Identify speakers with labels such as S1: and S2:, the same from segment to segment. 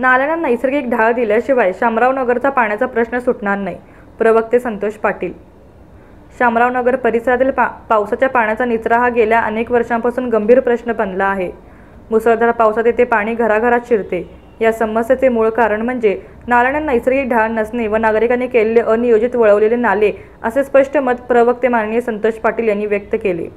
S1: नाल्यांना नैसर्गिक ढाळ दिल्याशिवाय शामरावनगरचा पाण्याचा प्रश्न सुटणार नाही. प्रवक्ते संतोष पाटील. शामरावनगर परिसरातील पावसाच्या पाण्याचा निचरा हा गेल्या अनेक वर्षांपासून गंभीर प्रश्न बनला आहे. मुसळधार पावसात येथे पाणी घराघरात शिरते. या समस्येचे मूळ कारण म्हणजे नाल्यांना नैसर्गिक ढाळ नसणे व नागरिकांनी केलेले अनियोजित वळवलेले नाले, असे स्पष्ट मत प्रवक्ते माननीय संतोष पाटील यांनी व्यक्त केले.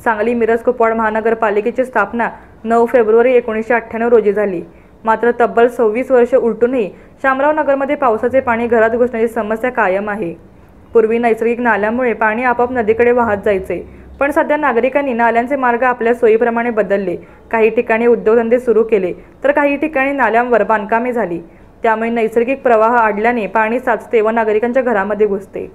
S1: सांगली मिरज कुपवाड महानगरपालिकेची स्थापना 9 फेब्रुवारी 1998 रोजी झाली. मात्र तब्बल 26 वर्ष उलटूनही शामरावनगरमध्ये पावसाचे पाणी घरात घुसण्याची समस्या कायम आहे. पूर्वी नैसर्गिक नाल्यामुळे पाणी आपोआप नदीकडे वाहत जायचे, पण सध्या नागरिकांनी नाल्यांचे मार्ग आपल्या सोयीप्रमाणे बदलले. काही ठिकाणी उद्योगधंदे सुरू केले तर काही ठिकाणी नाल्यांवर बांधकामे झाली. त्यामुळे नैसर्गिक प्रवाह अडल्याने पाणी साचते व नागरिकांच्या घरामध्ये घुसते.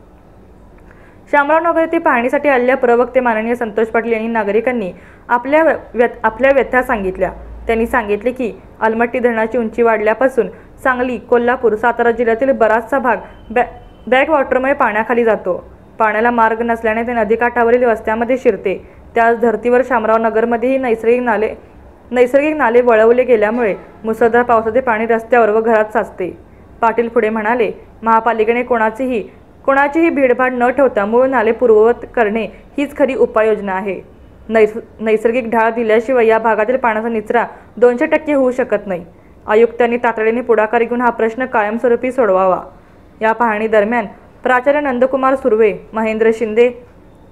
S1: शामरावनगर येथे पाहणीसाठी आलेल्या प्रवक्ते माननीय संतोष पाटील यांनी नागरिकांनी आपल्या व्यथा सांगितल्या. त्यांनी सांगितले की अलमट्टी धरणाची उंची वाढल्यापासून सांगली, कोल्हापूर, सातारा जिल्ह्यातील बराचसा भाग बॅकवॉटरमुळे पाण्याखाली जातो. पाण्याला मार्ग नसल्याने ते नदीकाठावरील वस्त्यामध्ये शिरते. त्याच धर्तीवर शामरावनगरमध्येही नैसर्गिक नाले वळवले गेल्यामुळे मुसळधार पावसाचे पाणी रस्त्यावर व घरात साचते. पाटील पुढे म्हणाले, महापालिकेने कोणाचीही भीडभाड न ठेवता मूळ नाले पूर्ववत करणे हीच खरी उपाययोजना आहे. नैसर्गिक ढाळ दिल्याशिवाय या भागातील पाण्याचा निचरा 200% होऊ शकत नाही. आयुक्तांनी तातडीने पुढाकार घेऊन हा प्रश्न कायमस्वरूपी सोडवावा. या पाहणी दरम्यान प्राचार्य नंदकुमार सुर्वे, महेंद्र शिंदे,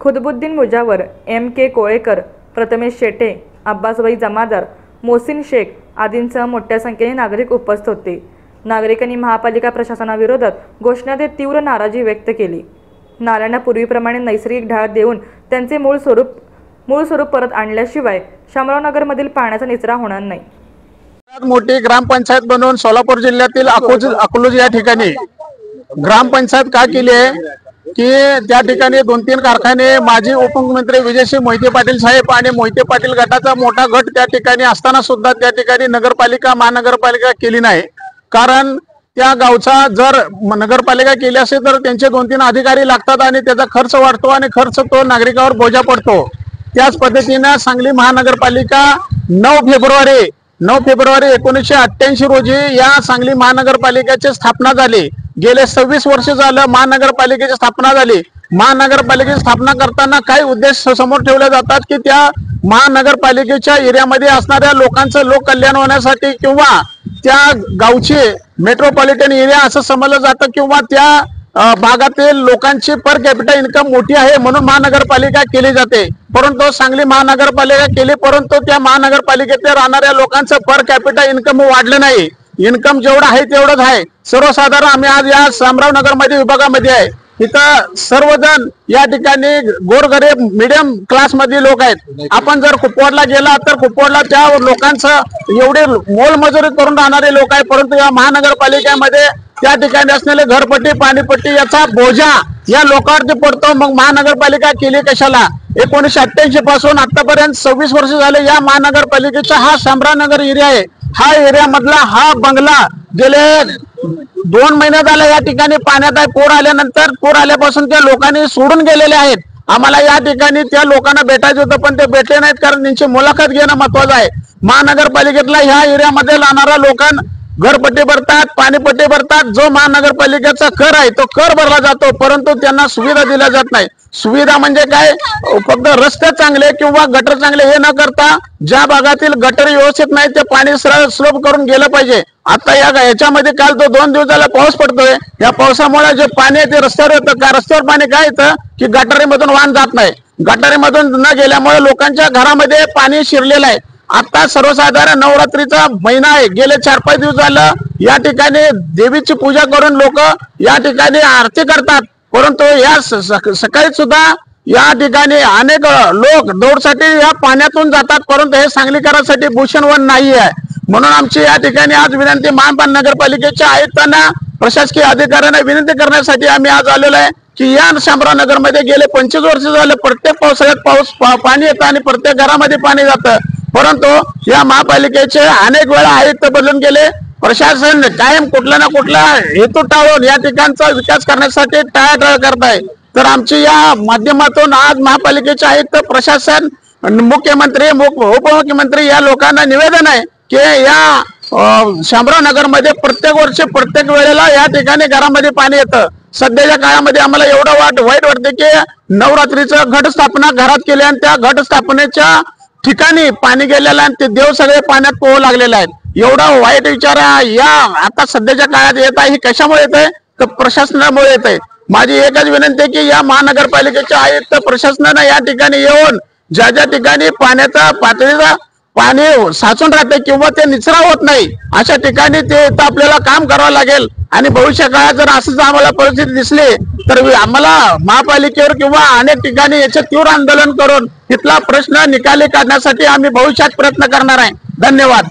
S1: खुदबुद्दीन मुजावर, M.K. कोळेकर, प्रथमेश शेटे, अब्बासभाई जमादार, मोहसिन शेख आदींसह मोठ्या संख्येने नागरिक उपस्थित होते. नागरिकांनी महापालिका प्रशासनाविरोधात घोषणा देत तीव्र नाराजी व्यक्त केली. नाल्यांना पूर्वीप्रमाणे नैसर्गिक ढाळ देऊन त्यांचे मूळ स्वरूप परत आणल्याशिवाय शामरावनगरमधील पाण्याचा निचरा होणार नाही.
S2: मोठी ग्रामपंचायत बनवून सोलापूर जिल्ह्यातील अकलूज या ठिकाणी ग्रामपंचायत का केली आहे की त्या ठिकाणी 2-3 कारखाने माजी उपमुख्यमंत्री विजयसिंह मोहिते पाटील साहेब आणि मोहिते पाटील गटाचा मोठा गट त्या ठिकाणी असताना सुद्धा त्या ठिकाणी महानगरपालिका केली नाही. कारण त्या गावचा जर नगरपालिका केली असेल तर त्यांचे 2-3 अधिकारी लागतात आणि त्याचा खर्च वाढतो आणि खर्च तो नागरिकावर बोजा पडतो. त्याच पद्धतीने सांगली महानगरपालिका 9 फेब्रुवारी 1988 रोजी या सांगली महानगरपालिकेची स्थापना झाली. गेले 26 वर्ष झालं महानगरपालिकेची स्थापना झाली. महानगरपालिकेची स्थापना करताना काही उद्देश समोर ठेवले जातात की त्या महानगरपालिकेच्या एरियामध्ये असणाऱ्या लोकांचं लोक कल्याण होण्यासाठी किंवा त्या गावचे मेट्रोपॉलिटन एरिया असं समजलं जातं किंवा त्या भागातील लोकांची पर कॅपिटल इन्कम मोठी आहे म्हणून महानगरपालिका केली जाते. परंतु सांगली महानगरपालिका केली, परंतु त्या महानगरपालिकेत राहणाऱ्या लोकांचं पर कॅपिटल इन्कम वाढलं नाही. इन्कम जेवढं आहे तेवढंच आहे. सर्वसाधारण आम्ही आज या शामरावनगर मध्ये विभागामध्ये आहे. इथं सर्वजण या ठिकाणी गोरगरीब मिडियम क्लास मधले लोक आहेत. आपण जर कुपवाडला गेला तर कुपवाडला त्या लोकांचं एवढे मोलमजुरी करून राहणारे लोक आहेत. परंतु या महानगरपालिकेमध्ये त्या ठिकाणी असलेले घरपट्टी, पाणीपट्टी याचा बोजा या लोकांवरती पडतो. मग महानगरपालिका केली कशाला? 1988 पासून आतापर्यंत 26 वर्ष झाले या महानगरपालिकेचा हा शामरावनगर एरिया आहे. हा एरिया मधला हा बंगला गेले 2 महिने झाले या ठिकाणी पाण्यात आहे. पूर आल्यापासून त्या लोकांनी सोडून गेलेले आहेत. आम्हाला या ठिकाणी त्या लोकांना भेटायचं होतं पण ते भेटले नाहीत कारण त्यांची मुलाखत घेणं महत्वाचं आहे. महानगरपालिकेतला ह्या एरियामध्ये राहणाऱ्या लोकांना घरपट्टी भरतात, पाणीपट्टी भरतात. जो महानगरपालिकेचा कर आहे तो कर भरला जातो, परंतु त्यांना सुविधा दिल्या जात नाही. सुविधा म्हणजे काय? फक्त रस्ते चांगले किंवा गटर चांगले हे न करता ज्या भागातील गटर व्यवस्थित नाही ते पाणी स्लोप करून गेलं पाहिजे. आता याच्यामध्ये काल 2 दिवस झाला पाऊस पडतोय. या पावसामुळे जे पाणी आहे ते रस्त्यावर येतं. का रस्त्यावर पाणी काय येतं की गटारीमधून वाहन जात नाही. गटारीमधून न गेल्यामुळे लोकांच्या घरामध्ये पाणी शिरलेलं आहे. आता सर्वसाधारण नवरात्रीचा महिना आहे. गेले 4-5 दिवस झालं या ठिकाणी देवीची पूजा करून लोक या ठिकाणी आरती करतात. परंतु या सकाळी सुद्धा या ठिकाणी अनेक लोक दौडसाठी या पाण्यातून जातात, परंतु हे सांगलीकरांसाठी भूषणवन नाही आहे. म्हणून आमची या ठिकाणी आज विनंती नगरपालिकेच्या आयुक्तांना, प्रशासकीय अधिकाऱ्यांना विनंती करण्यासाठी आम्ही आज आलेलो आहे की या शामरावनगरमध्ये गेले 25 वर्ष झाले प्रत्येक पावसाळ्यात पाणी येतं आणि प्रत्येक घरामध्ये पाणी जातं. परंतु या महापालिकेचे अनेक वेळा आयुक्त बदलून गेले. प्रशासन कायम कुठला ना कुठला हेतू टाळून या ठिकाणचा विकास करण्यासाठी टाळाटाळ करत आहे. तर आमची या माध्यमातून आज महापालिकेचे आयुक्त, प्रशासन, मुख्यमंत्री, उपमुख्यमंत्री या लोकांना निवेदन आहे की या शामराव नगर मध्ये प्रत्येक वर्षी प्रत्येक वेळेला या ठिकाणी घरामध्ये पाणी येतं. सध्याच्या काळामध्ये आम्हाला एवढं वाईट वाटते की नवरात्रीचं घटस्थापना घरात केली आणि त्या घटस्थापनेच्या ठिकाणी पाणी गेलेलं आणि ते देव सगळे पाण्यात पोहू लागलेले आहेत. एवढा वाईट विचार या आता सध्याच्या काळात येत आहे. ही कशामुळे येत आहे तर प्रशासनामुळे येत आहे. माझी एकच विनंती आहे की या महानगरपालिकेच्या आयुक्त प्रशासनानं या ठिकाणी येऊन ज्या ज्या ठिकाणी पाण्याचा पातळीचा पाणी साचून राहते किंवा ते निचरा होत नाही अशा ठिकाणी ते आपल्याला काम करावं लागेल. आणि भविष्य काळात जर असंच आम्हाला परिस्थिती दिसली तर आम्हाला महापालिकेवर किंवा अनेक ठिकाणी याचे तीव्र आंदोलन करून तिथला प्रश्न निकाली काढण्यासाठी आम्ही भविष्यात प्रयत्न करणार आहे. धन्यवाद.